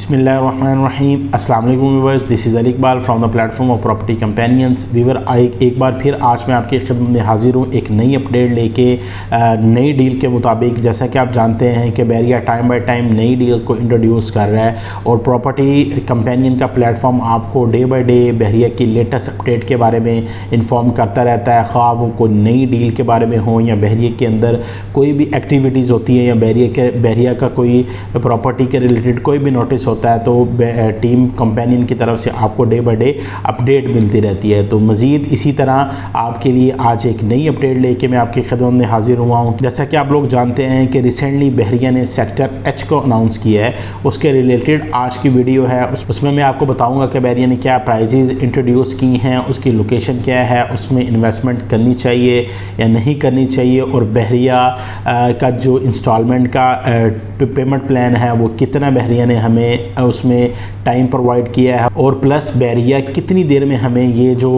बिस्मिल्लाहिर्रहमानिर्रहीम। अस्सलाम वालेकुम viewers, this is Ali Iqbal from the platform of property companions. Viewer एक बार फिर आज मैं आपकी खिदमत में हाजिर हूँ एक नई अपडेट लेके नई डील के मुताबिक। जैसा कि आप जानते हैं कि बहरिया टाइम बाय टाइम नई डील को इंट्रोड्यूस कर रहा है और प्रॉपर्टी कंपेनियन का प्लेटफॉर्म आपको डे बाई डे बहरिया की लेटेस्ट अपडेट के बारे में इन्फॉर्म करता रहता है। ख्वाह वो कोई नई डील के बारे में हो या बहरिया के अंदर कोई भी एक्टिविटीज़ होती है या बहरिया का कोई प्रॉपर्टी के रिलेटेड कोई भी नोटिस होता है तो टीम कंपेनियन की तरफ से आपको डे बाय डे अपडेट मिलती रहती है। तो मज़ीद इसी तरह आपके लिए आज एक नई अपडेट लेके मैं आपकी खिदमत में हाजिर हुआ हूँ। जैसा कि आप लोग जानते हैं कि रिसेंटली बहरिया ने सेक्टर एच को अनाउंस किया है, उसके रिलेटेड आज की वीडियो है। उसमें मैं आपको बताऊँगा कि बहरिया ने क्या प्राइजेज़ इंट्रोड्यूस की हैं, उसकी लोकेशन क्या है, उसमें इन्वेस्टमेंट करनी चाहिए या नहीं करनी चाहिए, और बहरिया का जो इंस्टॉलमेंट का पेमेंट प्लान है वो कितना बहरिया ने हमें उसमें टाइम प्रोवाइड किया है, और प्लस बहरिया कितनी देर में हमें ये जो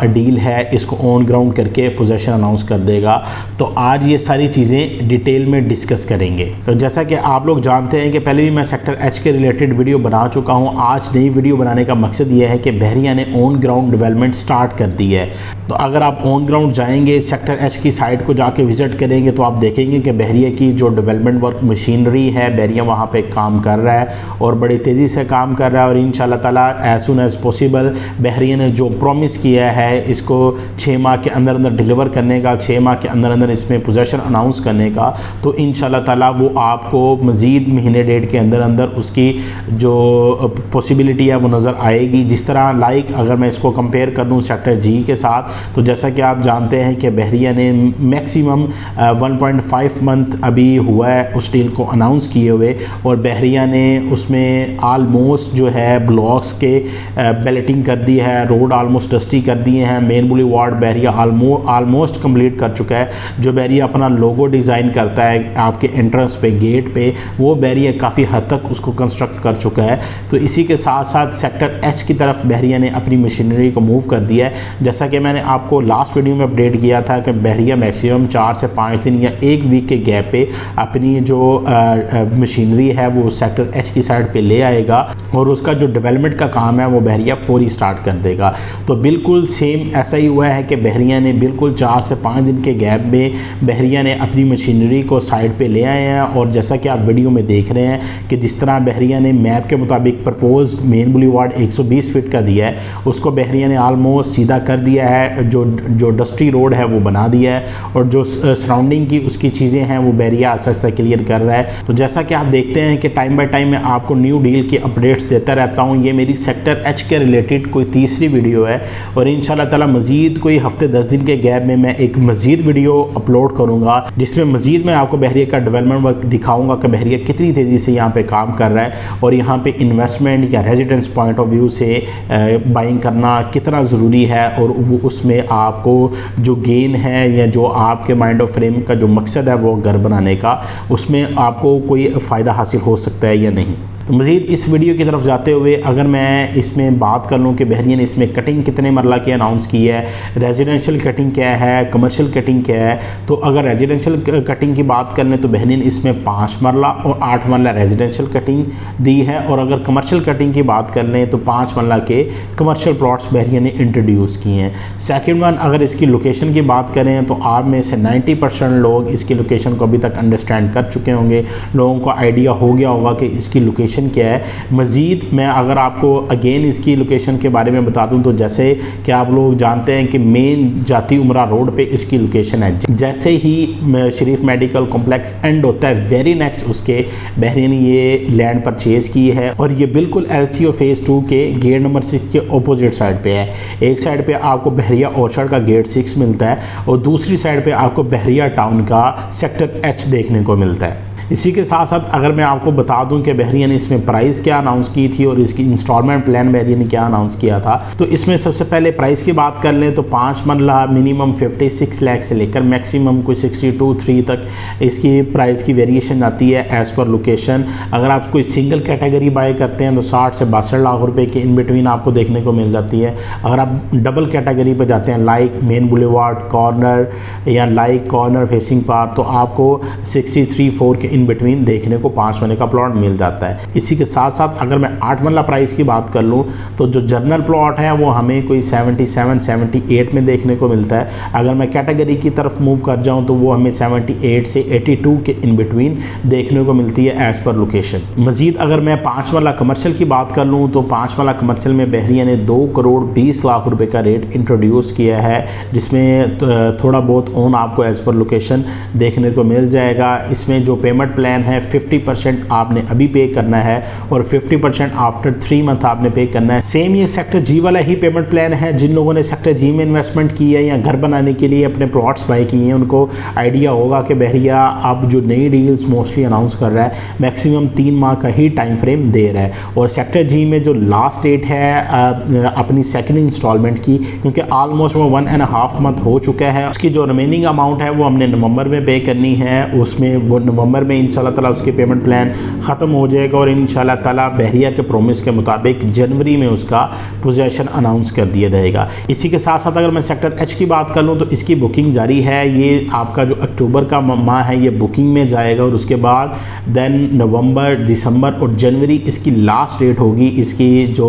डील है इसको ऑन ग्राउंड करके पोजीशन अनाउंस कर देगा। तो आज ये सारी चीज़ें डिटेल में डिस्कस करेंगे। तो जैसा कि आप लोग जानते हैं कि पहले भी मैं सेक्टर एच के रिलेटेड वीडियो बना चुका हूँ। आज नई वीडियो बनाने का मकसद ये है कि बहरिया ने ऑन ग्राउंड डेवलपमेंट स्टार्ट कर दी है। तो अगर आप ऑन ग्राउंड जाएंगे, सेक्टर एच की साइट को जाके विज़िट करेंगे तो आप देखेंगे कि बहरिया की जो डेवलपमेंट वर्क मशीनरी है बहरिया वहाँ पे काम कर रहा है और बड़ी तेज़ी से काम कर रहा है। और इंशाल्लाह ताला एज सुन एज़ पॉसिबल बहरिया ने जो प्रॉमिस किया है इसको 6 माह के अंदर अंदर डिलीवर करने का, 6 माह के अंदर अंदर इसमें पोजीशन अनाउंस करने का, तो इंशाल्लाह ताला वो आपको मज़ीद महीने डेढ़ के अंदर अंदर उसकी जो पॉसिबिलिटी है वो नज़र आएगी। जिस तरह लाइक अगर मैं इसको कंपेयर कर दूँ सेक्टर जी के साथ, तो जैसा कि आप जानते हैं कि बहरिया ने मैक्सिमम 1.5 मंथ अभी हुआ है उस डील को अनाउंस किए हुए, और बहरिया ने उसमें आलमोस्ट जो है ब्लॉक्स के बैलेटिंग कर दी है, रोड आलमोस्ट डस्टी कर दिए हैं, मेन बुली वार्ड बहरिया आलमोस्ट कंप्लीट कर चुका है। जो बहरिया अपना लोगो डिज़ाइन करता है आपके एंट्रेंस पे, गेट पे, वो बहरिया काफ़ी हद तक उसको कंस्ट्रक्ट कर चुका है। तो इसी के साथ साथ सेक्टर एच की तरफ बहरिया ने अपनी मशीनरी को मूव कर दिया है। जैसा कि मैंने आपको लास्ट वीडियो में अपडेट किया था कि बहरिया मैक्सिमम 4 से 5 दिन या 1 वीक के गैप पे अपनी जो मशीनरी है वो सेक्टर एच की साइड पे ले आएगा और उसका जो डेवलपमेंट का काम है वो बहरिया फौरी स्टार्ट कर देगा। तो बिल्कुल सेम ऐसा ही हुआ है कि बहरिया ने बिल्कुल 4 से 5 दिन के गैप में बहरिया ने अपनी मशीनरी को साइड पे ले आए हैं। और जैसा कि आप वीडियो में देख रहे हैं कि जिस तरह बहरिया ने मैप के मुताबिक प्रपोज मेन बुलीवार्ड 120 फीट का दिया है, उसको बहरिया ने आलमोस्ट सीधा कर दिया है, जो डस्टी रोड है वो बना दिया है, और जो सराउंडिंग की उसकी चीज़ें हैं वो बहरिया आस्ता आस्ता क्लियर कर रहा है। तो जैसा कि आप देखते हैं कि टाइम बाय टाइम मैं आपको न्यू डील की अपडेट्स देता रहता हूँ। ये मेरी सेक्टर एच के रिलेटेड कोई तीसरी वीडियो है, और इंशाल्लाह ताला मज़ीद कोई हफ्ते 10 दिन के गैप में मैं एक मज़ीद वीडियो अपलोड करूँगा जिसमें मज़ीद मैं आपको बहरिया का डेवलपमेंट वर्क दिखाऊँगा कि बहरिया कितनी तेज़ी से यहाँ पे काम कर रहा है और यहाँ पे इन्वेस्टमेंट या रेजिडेंस पॉइंट ऑफ व्यू से बाइंग करना कितना ज़रूरी है, और वो उसमें आपको जो गेन है या जो आपके माइंड ऑफ फ्रेम का जो मकसद है वो घर बनाने का, उसमें आपको कोई फ़ायदा हासिल हो सकता है या नहीं। तो मज़ीद इस वीडियो की तरफ जाते हुए अगर मैं इसमें बात कर लूँ कि बहरिया ने इसमें कटिंग कितने मरला की अनाउंस की है, रेजिडेंशियल कटिंग क्या है, कमर्शियल कटिंग क्या है, तो अगर रेजिडेंशियल कटिंग की बात कर लें तो बहरिया ने इसमें 5 मरला और 8 मरला रेजिडेंशियल कटिंग दी है, और अगर कमर्शियल कटिंग की बात कर लें तो 5 मरला के कमर्शियल प्लॉट्स बहरिया ने इंट्रोड्यूस किए हैं। सेकेंड वन, अगर इसकी लोकेशन की बात करें तो आप में से 90% लोग इसकी लोकेशन को अभी तक अंडरस्टैंड कर चुके होंगे, लोगों को आइडिया हो गया होगा कि इसकी लोकेशन क्या है। मज़ीद मैं अगर आपको अगेन इसकी लोकेशन के बारे में बता दूं तो जैसे कि आप लोग जानते हैं कि मेन जाती उमरा रोड पे इसकी लोकेशन है। जैसे ही शरीफ मेडिकल कॉम्प्लेक्स एंड होता है वेरी नेक्स्ट उसके बहरिया ने ये लैंड परचेज़ की है, और ये बिल्कुल LCO फेज़ 2 के गेट नंबर 6 के अपोजिट साइड पे है। एक साइड पे आपको बहरिया ऑर्चर्ड का गेट 6 मिलता है और दूसरी साइड पे आपको बहरिया टाउन का सेक्टर एच देखने को मिलता है। इसी के साथ साथ अगर मैं आपको बता दूं कि बहरिया ने इसमें प्राइस क्या अनाउंस की थी और इसकी इंस्टॉलमेंट प्लान बहरिया ने क्या अनाउंस किया था, तो इसमें सबसे पहले प्राइस की बात कर लें तो 5 मरला मिनिमम 56 लाख से लेकर मैक्सिमम कोई 62-3 तक इसकी प्राइस की वेरिएशन आती है एज़ पर लोकेशन। अगर आप कोई सिंगल कैटेगरी बाय करते हैं तो 60 से 62 लाख रुपए की इन बिटवीन आपको देखने को मिल जाती है। अगर आप डबल कैटेगरी पर जाते हैं लाइक मेन बुलेवार्ड कॉर्नर या लाइक कॉर्नर फेसिंग पार्ट, तो आपको 63-4 के इन बिटवीन देखने को 5 मरले का प्लॉट मिल जाता है। इसी के साथ साथ अगर मैं 8 मरला प्राइस की बात कर लूँ तो जो जर्नल प्लॉट है वो हमें कोई 77 78 में देखने को मिलता है। अगर मैं कैटेगरी की तरफ मूव कर जाऊँ तो वो हमें 78 से 82 के इन बिटवीन देखने को मिलती है एज़ पर लोकेशन। मज़ीद अगर मैं 5 मरला कमर्शियल की बात कर लूँ तो 5 मरला कमर्शियल में बहरिया ने 2 करोड़ 20 लाख रुपए का रेट इंट्रोड्यूस किया है, जिसमें थोड़ा बहुत ओन आपको एज़ पर लोकेशन देखने को मिल जाएगा। इसमें जो पेमेंट प्लान है 50% आपने अभी पे करना है और 50% आफ्टर 3 मंथ आपने पे करना है। सेम ये सेक्टर जी वाला ही पेमेंट प्लान है। जिन लोगों ने सेक्टर जी में इन्वेस्टमेंट की है या घर बनाने के लिए अपने प्लॉट्स बाय किए हैं उनको आइडिया होगा कि बहरिया अब जो नई डील्स मोस्टली अनाउंस कर रहा है मैक्सिमम 3 माह का ही टाइम फ्रेम दे रहा है। और सेक्टर जी में जो लास्ट डेट है अपनी सेकंड इंस्टॉलमेंट की, क्योंकि ऑलमोस्ट वो 1.5 मंथ हो चुका है, उसकी जो रिमेनिंग अमाउंट है वो हमने नवंबर में पे करनी है। उसमें वो नवंबर में इंशाल्लाह ताला उसकी पेमेंट प्लान ख़त्म हो जाएगा और इंशाल्लाह ताला बहरिया के प्रोमिस के मुताबिक जनवरी में उसका पोजेशन अनाउंस कर दिया जाएगा। इसी के साथ साथ अगर मैं सेक्टर एच की बात कर लूँ तो इसकी बुकिंग जारी है। ये आपका जो अक्टूबर का माह है ये बुकिंग में जाएगा और उसके बाद देन नवंबर, दिसंबर और जनवरी इसकी लास्ट डेट होगी इसकी जो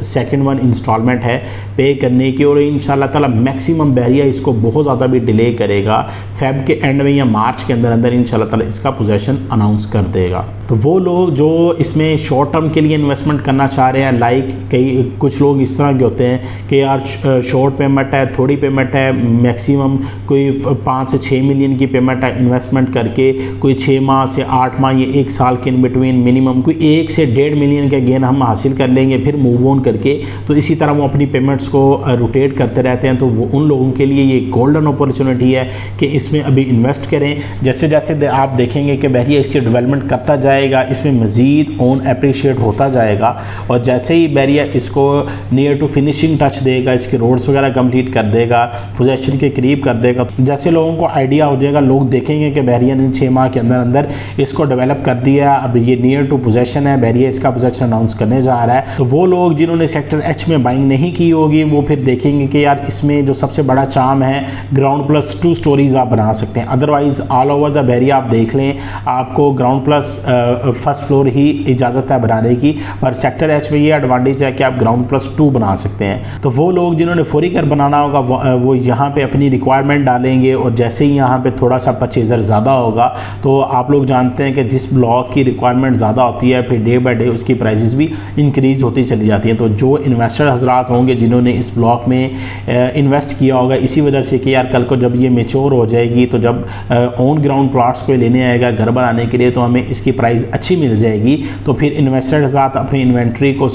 सेकंड वन इंस्टॉलमेंट है पे करने की। और इंशाल्लाह ताला मैक्सिमम बहरिया इसको बहुत ज़्यादा भी डिले करेगा, फेब के एंड में या मार्च के अंदर अंदर इंशाल्लाह ताला इसका पोजेशन अनाउंस कर देगा। तो वो लोग जो इसमें शॉर्ट टर्म के लिए इन्वेस्टमेंट करना चाह रहे हैं, लाइक कुछ लोग इस तरह के होते हैं कि यार शॉर्ट पेमेंट है, थोड़ी पेमेंट है, मैक्सिमम कोई 5 से 6 मिलियन की पेमेंट है, इन्वेस्टमेंट करके कोई 6 माह से 8 माह या 1 साल के इन बिटवीन मिनिमम कोई 1 से 1.5 मिलियन का गेन हम हासिल कर लेंगे फिर मूव ऑन करके। तो इसी तरह वो अपनी पेमेंट्स को रोटेट करते रहते हैं। तो वो उन लोगों के लिए ये गोल्डन अपॉर्चुनिटी है कि इसमें अभी इन्वेस्ट करें। जैसे जैसे आप देखेंगे कि बहरिया इसकी डेवलपमेंट करता जाएगा, इसमें मज़ीद ओन अप्रिशिएट होता जाएगा और जैसे ही बहरिया इसको नियर टू फिनिशिंग टच देगा, इसके रोड्स वगैरह कंप्लीट कर देगा, पोजेशन के करीब कर देगा, जैसे लोगों को आइडिया हो जाएगा, लोग देखेंगे कि बहरिया ने 6 माह के अंदर अंदर इसको डेवलप कर दिया, अब ये नियर टू पोजेशन है, बहरिया इसका पोजेशन अनाउंस करने जा रहा है। तो वो लोग जिन्होंने सेक्टर एच में बाइंग नहीं की होगी वो फिर देखेंगे कि यार इसमें जो सबसे बड़ा चार्म है ग्राउंड प्लस 2 स्टोरीज आप बना सकते हैं। अदरवाइज ऑल ओवर द बहरिया आप देख लें आपको ग्राउंड प्लस फर्स्ट फ्लोर ही इजाज़त है बनाने की, पर सेक्टर एच में ये एडवांटेज है कि आप ग्राउंड प्लस 2 बना सकते हैं। तो वो लोग जिन्होंने फौरी घर बनाना होगा वो यहाँ पे अपनी रिक्वायरमेंट डालेंगे और जैसे ही यहाँ पे थोड़ा सा परचेजर ज़्यादा होगा तो आप लोग जानते हैं कि जिस ब्लॉक की रिक्वायरमेंट ज़्यादा होती है फिर डे बाय डे उसकी प्राइजेस भी इंक्रीज़ होती चली जाती हैं। तो जो इन्वेस्टर हजरात होंगे जिन्होंने इस ब्लॉक में इन्वेस्ट किया होगा इसी वजह से कि यार कल को जब ये मेच्योर हो जाएगी तो जब ऑन ग्राउंड प्लॉट्स को लेने आएगा घर बनाने के लिए तो हमें इसकी प्राइस अच्छी मिल जाएगी। तो फिर इन्वेस्टर हजरात अपनी इन्वेंट्री को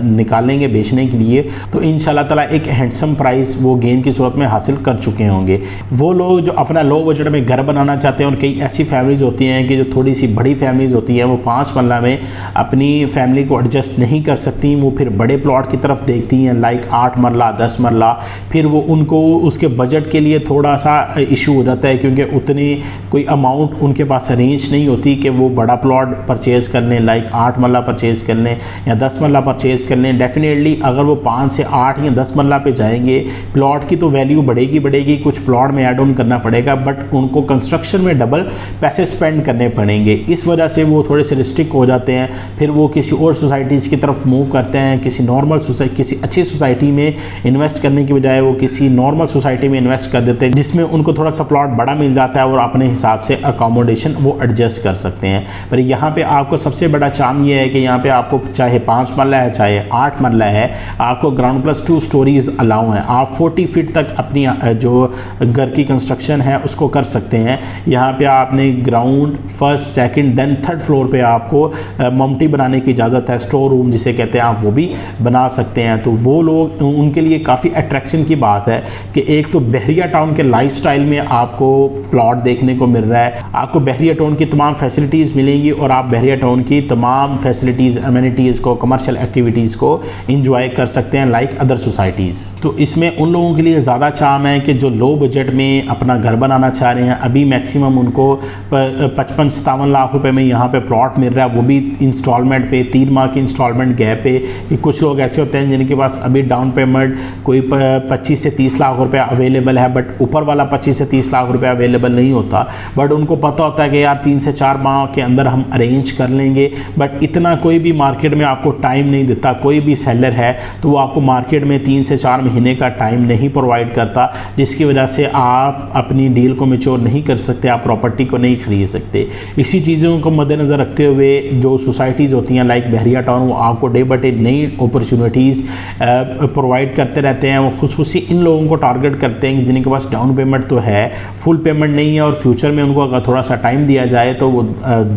निकालेंगे बेचने के लिए, तो इंशाल्लाह ताला एक हैंडसम प्राइस वो गेन की सूरत में हासिल कर चुके होंगे। वो लोग जो अपना लो बजट में घर बनाना चाहते हैं और कई ऐसी फैमिलीज़ होती हैं कि जो थोड़ी सी बड़ी फैमिलीज़ होती हैं वो 5 मरला में अपनी फैमिली को एडजस्ट नहीं कर सकती, वो फिर बड़े प्लॉट की तरफ देखती हैं लाइक 8 मरला 10 मरला, फिर वो उनको उसके बजट के लिए थोड़ा सा इशू हो जाता है क्योंकि उतनी कोई अमाउंट उनके पास अरेंज नहीं होती कि वो बड़ा प्लॉट परचेज़ कर लें, लाइक 8 मरला परचेज़ कर लें या 10 मरला परचेज़ कर लें। डेफिनेटली अगर वो 5 से 8 या 10 मरला पे जाएंगे प्लॉट की तो वैल्यू बढ़ेगी, कुछ प्लॉट में ऐड ऑन करना पड़ेगा बट उनको कंस्ट्रक्शन में डबल पैसे स्पेंड करने पड़ेंगे। इस वजह से वो थोड़े से रिस्ट्रिक्ट हो जाते हैं, फिर वो किसी और सोसाइटीज़ की तरफ मूव करते हैं, किसी अच्छी सोसाइटी में इन्वेस्ट करने की बजाय वो किसी नॉर्मल सोसाइटी में इन्वेस्ट कर देते हैं जिसमें उनको थोड़ा सा प्लॉट बड़ा मिल जाता है और अपने हिसाब से अकोमोडेशन वो एडजस्ट कर सकते हैं। पर यहाँ पे आपको सबसे बड़ा चार्म ये है कि यहाँ पे आपको चाहे 5 मरला है चाहे 8 मरला है, आपको ग्राउंड प्लस 2 स्टोरीज अलाउ हैं। आप 40 फीट तक अपनी जो घर की कंस्ट्रक्शन है उसको कर सकते हैं। यहाँ पे आपने ground first second then third floor पे आपको ममटी बनाने की इजाज़त है, स्टोर रूम जिसे कहते हैं, आप वो भी बना सकते हैं। तो वो लोग उनके लिए काफ़ी अट्रैक्शन की बात है कि एक तो बहरिया टाउन के लाइफस्टाइल में आपको प्लॉट देखने को मिल रहा है, आपको बहरिया टाउन की तमाम फैसिलिटीज़ मिलेंगी और आप बहरिया टाउन की तमाम फैसिलिटीज़ एमिनिटीज़ को कमर्शियल एक्टिविटीज़ को इंजॉय कर सकते हैं लाइक अदर सोसाइटीज़। तो इसमें उन लोगों के लिए ज़्यादा चार्म है कि जो लो बजट में अपना घर बनाना चाह रहे हैं, अभी मैक्सिमम उनको 55-57 लाख रुपए में यहाँ पे प्लॉट मिल रहा है, वो भी इंस्टॉलमेंट पे 3 माह की इंस्टॉलमेंट गैप पे। कि कुछ लोग ऐसे होते हैं जिनके पास अभी डाउन पेमेंट कोई 25 से 30 लाख रुपए अवेलेबल है बट ऊपर वाला 25 से 30 लाख रुपए अवेलेबल नहीं होता, बट उनको पता होता है कि यार यार 3 से 4 माह के अंदर हम अरेंज कर लेंगे, बट इतना कोई भी मार्केट में आपको टाइम नहीं देता। कोई भी सेलर है तो वो आपको मार्केट में 3 से 4 महीने का टाइम नहीं प्रोवाइड करता, जिसकी वजह से आप अपनी डील को मैच्योर नहीं कर सकते, आप प्रॉपर्टी को नहीं खरीद सकते। इसी चीज़ों को मद्देनज़र रखते हुए जो सोसाइटीज़ होती हैं लाइक बहरिया टाउन, वो आपको डे बाई डे नई अपॉर्चुनिटीज़ प्रोवाइड करते रहते हैं। वो खुसूसी इन लोगों को टारगेट करते हैं जिनके पास डाउन पेमेंट तो है, फुल पेमेंट नहीं है, और फ्यूचर में उनको अगर थोड़ा सा टाइम दिया जाए तो वो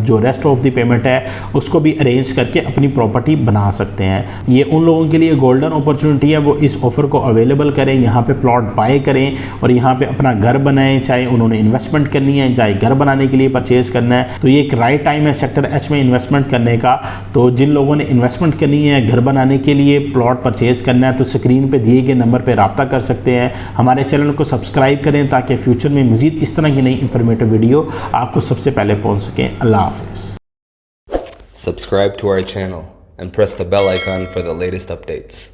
जो रेस्ट ऑफ द पेमेंट है उसको भी अरेंज करके अपनी प्रॉपर्टी बना सकते हैं। ये उन लोगों के लिए गोल्डन अपॉर्चुनिटी है, वो इस ऑफ़र को अवेलेबल करें, यहाँ पे प्लॉट बाय करें और यहाँ पे अपना घर बनाएं। चाहे उन्होंने इन्वेस्टमेंट करनी है, चाहे घर बनाने के लिए परचेज़ करना है, तो ये एक राइट टाइम है सेक्टर एच में इन्वेस्टमेंट करने का। तो जिन लोगों ने इन्वेस्टमेंट करनी है, घर बनाने के लिए प्लॉट परचेज़ करना है, तो स्क्रीन पे दिए गए नंबर पे रब्ता कर सकते हैं। हमारे चैनल को सब्सक्राइब करें ताकि फ्यूचर में मज़ीद इस तरह की नई इंफॉर्मेटिव वीडियो आपको सबसे पहले पहुंच सकें। अल्लाह हाफ़िज़। Subscribe to our channel and press the bell icon for the latest updates.